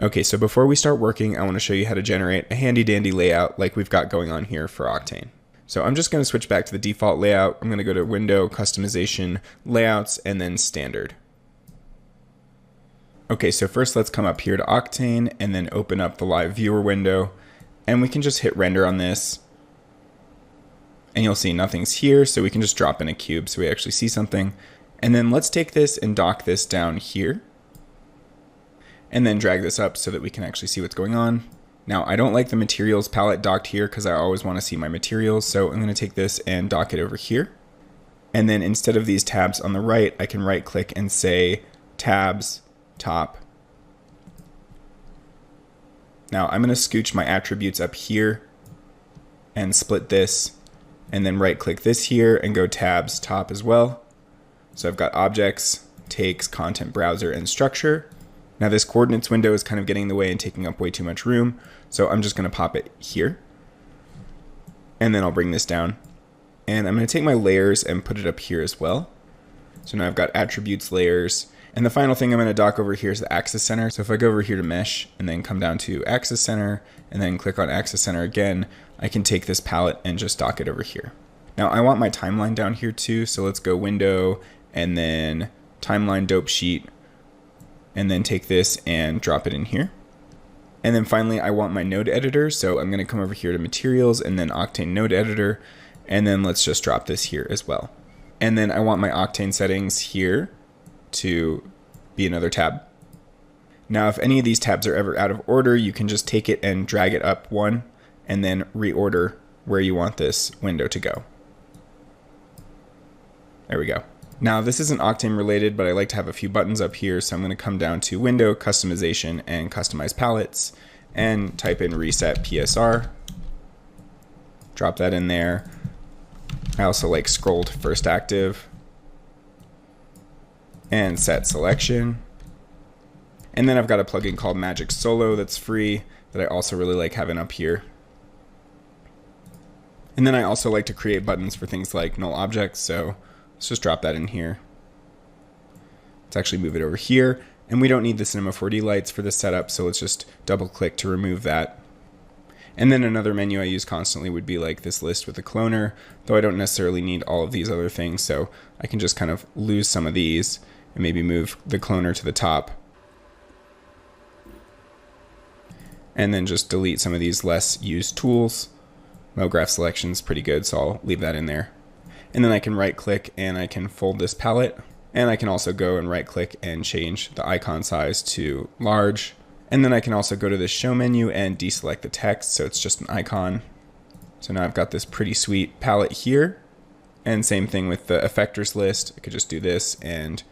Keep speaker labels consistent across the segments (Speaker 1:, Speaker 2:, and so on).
Speaker 1: Okay, so before we start working, I want to show you how to generate a handy dandy layout like we've got going on here for Octane. So I'm just going to switch back to the default layout. I'm going to go to Window, Customization, Layouts, and then Standard. Okay, so first let's come up here to Octane and then open up the live viewer window, and we can just hit render on this. And you'll see nothing's here, so we can just drop in a cube so we actually see something. And then let's take this and dock this down here. And then drag this up so that we can actually see what's going on. Now, I don't like the materials palette docked here because I always want to see my materials, so I'm going to take this and dock it over here. And then instead of these tabs on the right, I can right click and say tabs, top. Now I'm going to scooch my attributes up here and split this, and then right click this here and go tabs, top as well. So I've got objects, takes, content browser, and structure. Now this coordinates window is kind of getting in the way and taking up way too much room, so I'm just going to pop it here. And then I'll bring this down. And I'm going to take my layers and put it up here as well. So now I've got attributes, layers, and the final thing I'm going to dock over here is the axis center. So if I go over here to mesh and then come down to axis center and then click on axis center again, I can take this palette and just dock it over here. Now I want my timeline down here too, so let's go window and then timeline dope sheet, and then take this and drop it in here. And then finally, I want my node editor. So I'm going to come over here to materials and then Octane node editor. And then let's just drop this here as well. And then I want my Octane settings here to be another tab. Now, if any of these tabs are ever out of order, you can just take it and drag it up one and then reorder where you want this window to go. There we go. Now this isn't Octane related, but I like to have a few buttons up here, so I'm going to come down to Window, Customization, and Customize Palettes, and type in Reset PSR. Drop that in there. I also like Scroll to First Active, and Set Selection. And then I've got a plugin called Magic Solo that's free that I also really like having up here. And then I also like to create buttons for things like null objects, so let's just drop that in here. Let's actually move it over here. And we don't need the Cinema 4D lights for this setup, so let's just double click to remove that. And then another menu I use constantly would be like this list with the cloner, though I don't necessarily need all of these other things, so I can just kind of lose some of these and maybe move the cloner to the top. And then just delete some of these less used tools. MoGraph selection is pretty good, so I'll leave that in there. And then I can right click and I can fold this palette. And I can also go and right click and change the icon size to large. And then I can also go to the show menu and deselect the text so it's just an icon. So now I've got this pretty sweet palette here. And same thing with the effectors list. I could just do this and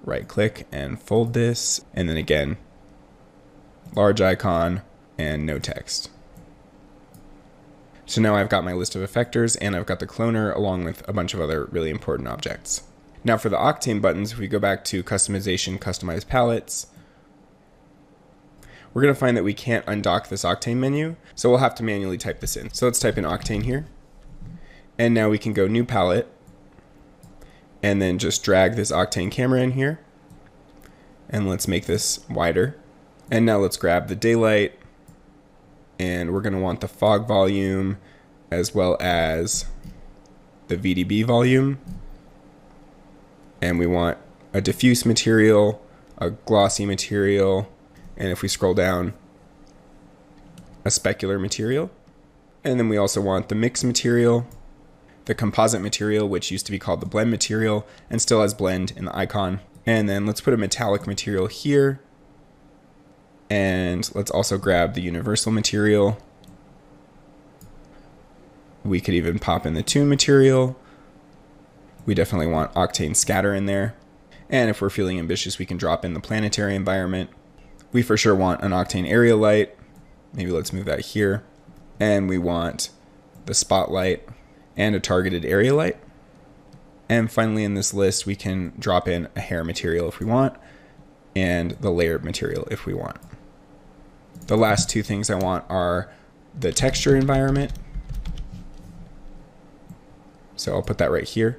Speaker 1: right click and fold this. And then again, large icon and no text. So now I've got my list of effectors and I've got the cloner along with a bunch of other really important objects. Now for the Octane buttons, if we go back to Customization, Customize Palettes, we're going to find that we can't undock this Octane menu, so we'll have to manually type this in. So let's type in Octane here. And now we can go New Palette, and then just drag this Octane camera in here. And let's make this wider. And now let's grab the daylight, and we're going to want the fog volume as well as the VDB volume. And we want a diffuse material, a glossy material, and if we scroll down, a specular material. And then we also want the mix material, the composite material, which used to be called the blend material and still has blend in the icon. And then let's put a metallic material here. And let's also grab the universal material. We could even pop in the tune material. We definitely want Octane scatter in there. And if we're feeling ambitious, we can drop in the planetary environment. We for sure want an Octane area light. Maybe let's move that here. And we want the spotlight and a targeted area light. And finally in this list, we can drop in a hair material if we want, and the layered material if we want. The last two things I want are the texture environment. So I'll put that right here.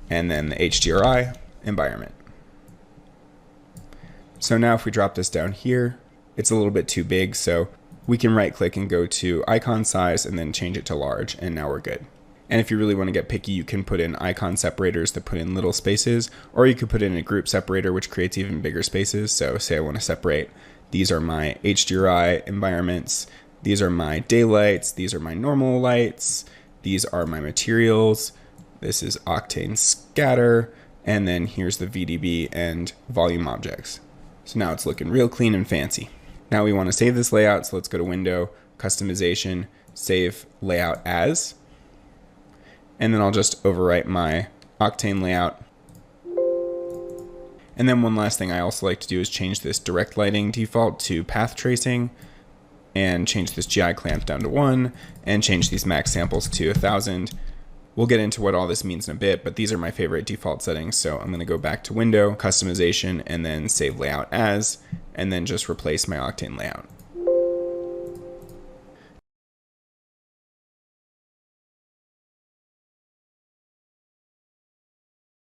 Speaker 1: And then the HDRI environment. So now if we drop this down here, it's a little bit too big, so we can right click and go to icon size and then change it to large, and now we're good. And if you really want to get picky, you can put in icon separators that put in little spaces, or you could put in a group separator, which creates even bigger spaces. So say I want to separate, these are my HDRI environments, these are my daylights, these are my normal lights, these are my materials, this is Octane scatter, and then here's the VDB and volume objects. So now it's looking real clean and fancy. Now we want to save this layout, so let's go to Window, Customization, Save Layout As, and then I'll just overwrite my Octane layout. And then one last thing I also like to do is change this direct lighting default to path tracing, and change this GI clamp down to 1, and change these max samples to 1000. We'll get into what all this means in a bit, but these are my favorite default settings. So I'm going to go back to Window, Customization, and then Save Layout As, and then just replace my Octane layout.